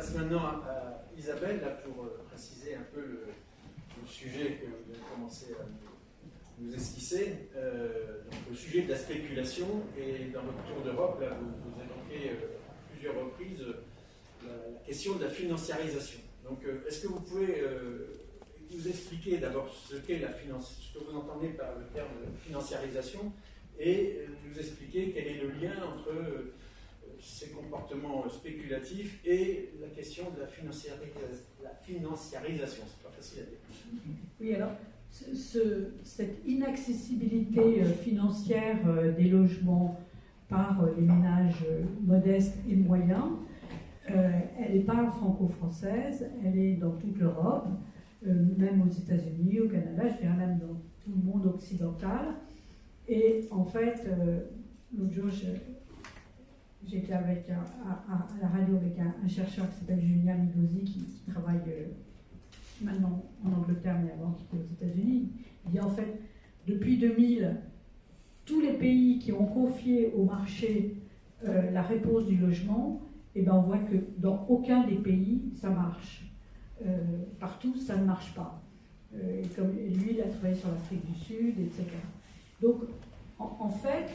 passe maintenant à Isabelle là, pour préciser un peu le sujet que vous avez commencé à nous esquisser, donc le sujet de la spéculation. Et dans votre tour d'Europe, là, vous évoquez à plusieurs reprises la question de la financiarisation. Donc, est-ce que vous pouvez nous expliquer d'abord ce qu'est ce que vous entendez par le terme de financiarisation, et nous expliquer quel est le lien entre ces comportements spéculatifs et la question de la financiarisation. C'est pas facile à dire. Oui, alors, cette inaccessibilité financière des logements par les ménages modestes et moyens, elle n'est pas franco-française, elle est dans toute l'Europe, même aux États-Unis, au Canada, je dirais même dans tout le monde occidental. Et en fait, l'autre jour, j'étais à la radio avec un chercheur qui s'appelle Julien Migosi, qui travaille maintenant en Angleterre, mais avant qui était aux États-Unis. Il dit en fait, depuis 2000, tous les pays qui ont confié au marché la réponse du logement, eh ben on voit que dans aucun des pays, ça marche. Partout, ça ne marche pas. Et lui, il a travaillé sur l'Afrique du Sud, etc. Donc, en fait,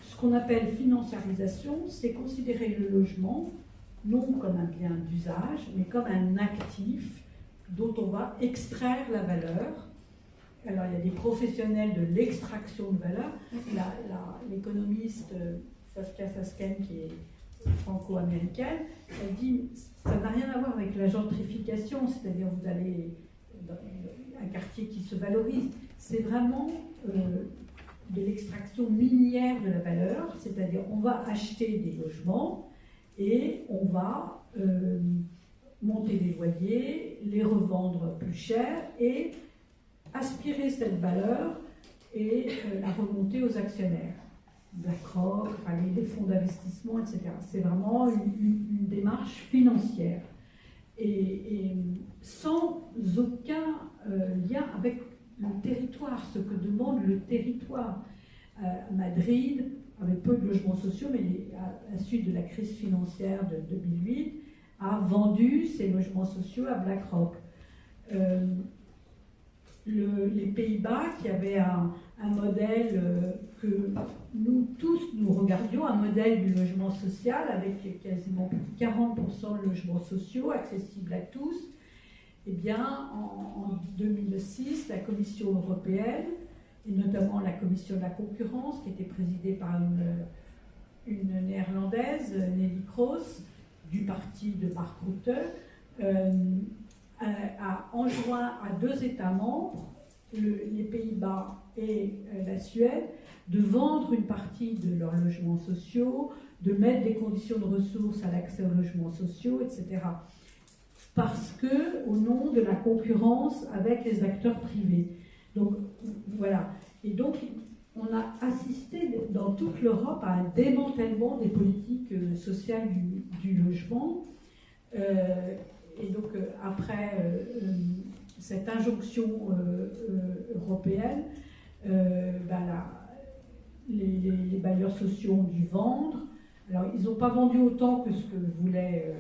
ce qu'on appelle financiarisation, c'est considérer le logement non comme un bien d'usage, mais comme un actif dont on va extraire la valeur. Alors, il y a des professionnels de l'extraction de valeur. L'économiste Saskia Sasken, qui est franco-américaine, elle dit ça n'a rien à voir avec la gentrification, c'est-à-dire vous allez dans un quartier qui se valorise. C'est vraiment de l'extraction minière de la valeur, c'est-à-dire on va acheter des logements et on va monter des loyers, les revendre plus cher et aspirer cette valeur et la remonter aux actionnaires. BlackRock, enfin les fonds d'investissement, etc. C'est vraiment une démarche financière. Et sans aucun lien avec le territoire, ce que demande le territoire. Madrid avait peu de logements sociaux, mais à la suite de la crise financière de 2008, a vendu ses logements sociaux à BlackRock. Les Pays-Bas, qui avaient un modèle que nous tous nous regardions, un modèle du logement social avec quasiment 40% de logements sociaux accessibles à tous, eh bien, en 2006, la Commission européenne, et notamment la Commission de la concurrence, qui était présidée par une néerlandaise, Nelly Kroes, du parti de Mark Rutte, a enjoint à 2 États membres, les Pays-Bas et la Suède, de vendre une partie de leurs logements sociaux, de mettre des conditions de ressources à l'accès aux logements sociaux, etc. Parce que, au nom de la concurrence avec les acteurs privés. Donc, voilà. Et donc, on a assisté dans toute l'Europe à un démantèlement des politiques sociales du logement. Et donc, après cette injonction européenne, les bailleurs sociaux ont dû vendre. Alors, ils n'ont pas vendu autant que ce que voulait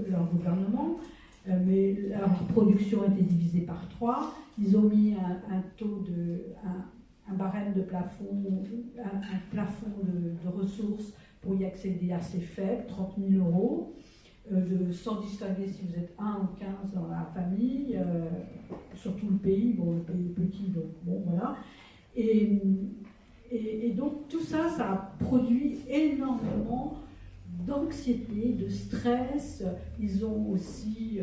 leur gouvernement, mais leur production a été divisée par 3. Ils ont mis un barème de plafond, un plafond de ressources pour y accéder assez faible, 30 000 euros. Sans distinguer si vous êtes 1 ou 15 dans la famille, sur tout le pays, bon, le pays est petit, donc bon, voilà. Et donc tout ça, ça a produit énormément d'anxiété, de stress. Ils ont aussi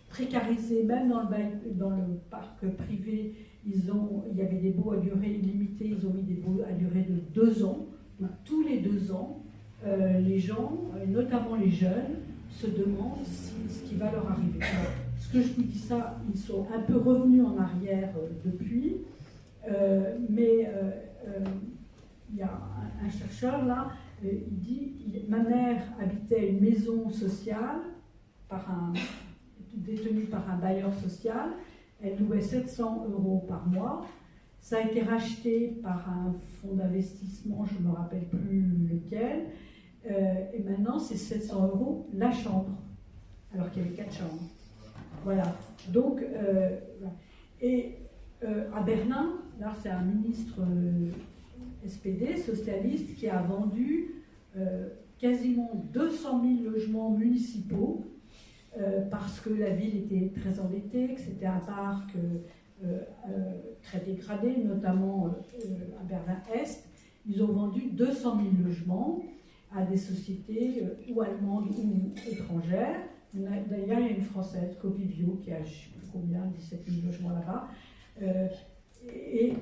précarisé, même dans le parc privé, il y avait des baux à durée illimitée, ils ont mis des baux à durée de 2 ans. Donc, tous les 2 ans, les gens, notamment les jeunes, se demandent ce qui va leur arriver. Alors, ce que je vous dis ça, ils sont un peu revenus en arrière depuis, mais il y a un chercheur là, il dit, ma mère habitait une maison sociale détenue par un bailleur social, elle louait 700 € par mois, ça a été racheté par un fonds d'investissement, je ne me rappelle plus lequel, Et maintenant, c'est 700 € la chambre, alors qu'il y avait 4 chambres. Voilà. Donc, et à Berlin, là, c'est un ministre SPD, socialiste, qui a vendu quasiment 200 000 logements municipaux parce que la ville était très endettée, que c'était un parc très dégradé, notamment à Berlin-Est. Ils ont vendu 200 000 logements à des sociétés ou allemandes ou étrangères. D'ailleurs, il y a une Française, Covivio, qui a, je ne sais plus combien, 17 000 logements là-bas. Et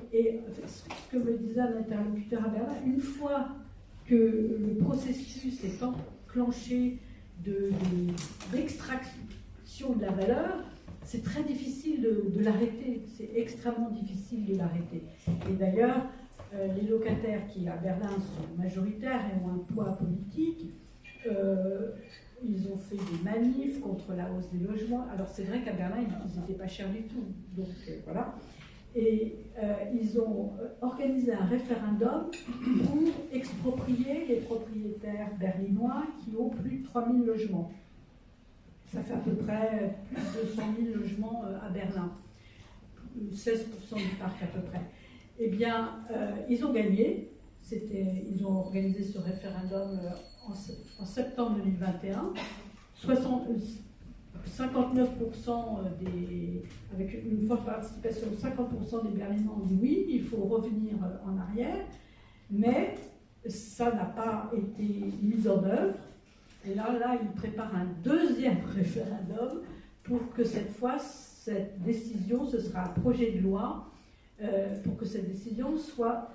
ce que me disait un interlocuteur à Berlin, une fois que le processus est enclenché d'extraction de la valeur, c'est très difficile de l'arrêter. C'est extrêmement difficile de l'arrêter. Et d'ailleurs, les locataires qui, à Berlin, sont majoritaires et ont un poids politique, ils ont fait des manifs contre la hausse des logements. Alors c'est vrai qu'à Berlin, ils n'étaient pas chers du tout. Donc voilà. Et ils ont organisé un référendum pour exproprier les propriétaires berlinois qui ont plus de 3 000 logements. Ça fait à peu près plus de 200 000 logements à Berlin. 16% du parc à peu près. Eh bien, ils ont gagné. Ils ont organisé ce référendum en septembre 2021. 59% avec une forte participation, 50% des Berlinois ont dit oui, il faut revenir en arrière, mais ça n'a pas été mis en œuvre. Et là, ils préparent un deuxième référendum pour que cette fois, cette décision, ce sera un projet de loi, pour que cette décision soit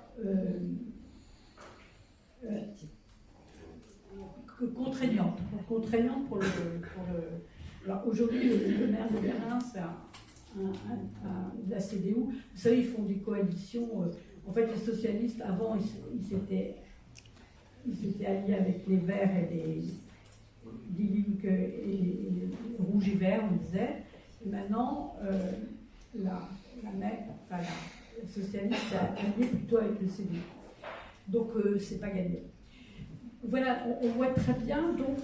contraignante pour le. Alors aujourd'hui, le maire de Berlin, c'est de la CDU. Vous savez, ils font des coalitions. En fait, les socialistes, avant, ils s'étaient alliés avec les Verts et les Linke et les Rouges et Verts, on disait. Et maintenant, la socialiste est alliée plutôt avec le CDU. Donc, c'est pas gagné. Voilà, on voit très bien donc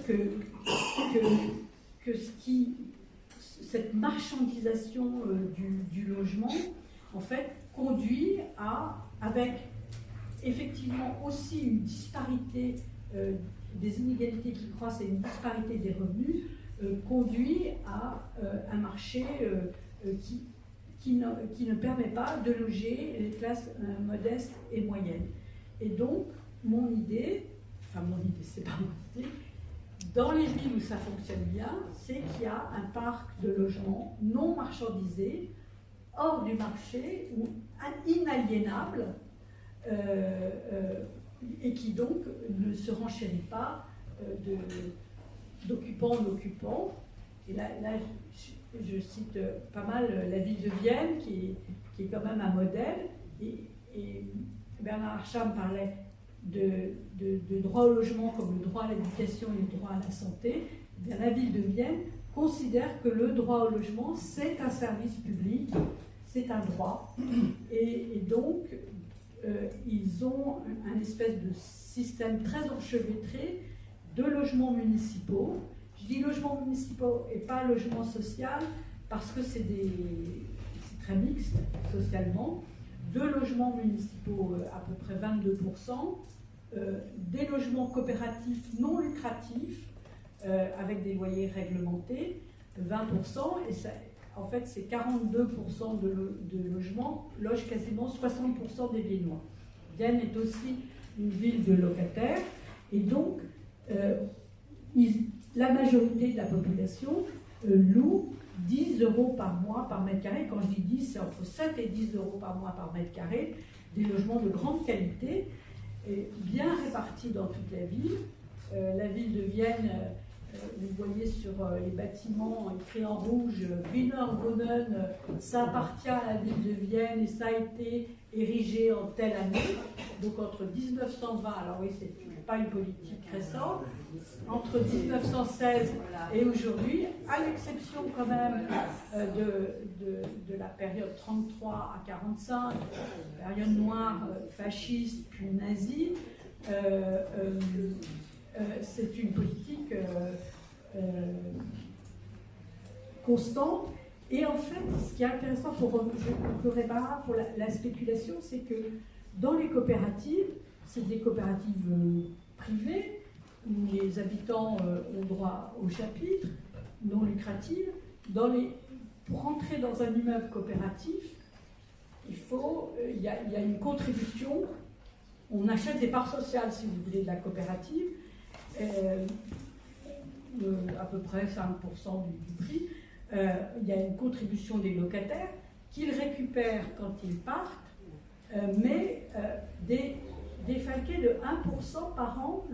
que cette marchandisation du logement, en fait, conduit avec effectivement aussi une disparité des inégalités qui croissent et une disparité des revenus, conduit à un marché qui ne permet pas de loger les classes modestes et moyennes. Et donc, mon idée, c'est pas mon idée, dans les villes où ça fonctionne bien, c'est qu'il y a un parc de logements non marchandisés, hors du marché, ou inaliénable, et qui donc ne se renchérit pas d'occupant en occupant. Et là je cite pas mal la ville de Vienne, qui est quand même un modèle, et Bernard Archam parlait de droit au logement comme le droit à l'éducation et le droit à la santé. Eh bien, la ville de Vienne considère que le droit au logement, c'est un service public, c'est un droit. Et donc, ils ont un espèce de système très enchevêtré de logements municipaux. Je dis logements municipaux et pas logement social parce que c'est très mixte socialement. De logements municipaux à peu près 22%, des logements coopératifs non lucratifs avec des loyers réglementés, 20%, et ça, en fait c'est 42% de logements logent quasiment 60% des Viennois. Vienne est aussi une ville de locataires, et donc la majorité de la population loue 10 € par mois par mètre carré. Quand je dis 10, c'est entre 7 et 10 € par mois par mètre carré, des logements de grande qualité, et bien répartis dans toute la ville. La ville de Vienne, vous voyez sur les bâtiments écrits en rouge, Wiener Wohnen, ça appartient à la ville de Vienne et ça a été érigé en telle année, donc entre 1920, alors oui, c'est pas une politique récente, entre 1916 et aujourd'hui, à l'exception quand même de la période 33 à 45, période noire, fasciste puis nazie, c'est une politique constante. Et en fait, ce qui est intéressant pour la spéculation, c'est que dans les coopératives, c'est des coopératives privées, où les habitants ont droit au chapitre, non lucratives. Pour rentrer dans un immeuble coopératif, il y a une contribution. On achète des parts sociales, si vous voulez, de la coopérative, à peu près 5% du prix. Il y a une contribution des locataires qu'ils récupèrent quand ils partent, mais défalqués de 1% par an.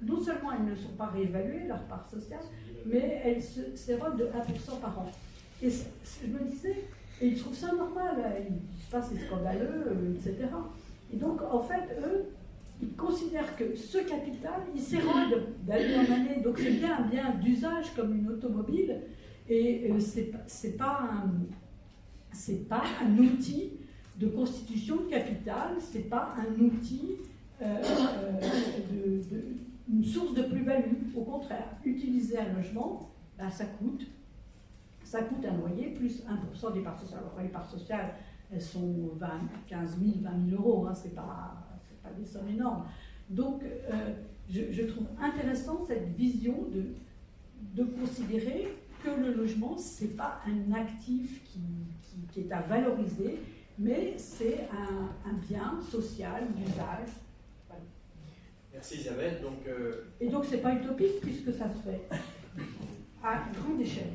Non seulement elles ne sont pas réévaluées, leur part sociale, mais elles s'érodent de 1% par an. Et je me disais, et ils trouvent ça normal, ils disent pas c'est scandaleux, etc. Et donc, en fait, eux, ils considèrent que ce capital, il s'érode d'année en année. Donc, c'est bien un bien d'usage comme une automobile, et c'est pas un outil de constitution de capital, c'est pas un outil une source de plus-value. Au contraire, utiliser un logement, ben, ça coûte un loyer plus 1% des parts sociales. Alors, les parts sociales, elles sont 15 000, 20 000 euros, hein, c'est pas des sommes énormes. Donc, je trouve intéressant cette vision de considérer que le logement, c'est pas un actif qui est à valoriser, mais c'est un bien social d'usage. Voilà. Merci Isabelle. Et donc, c'est pas utopique puisque ça se fait à grande échelle.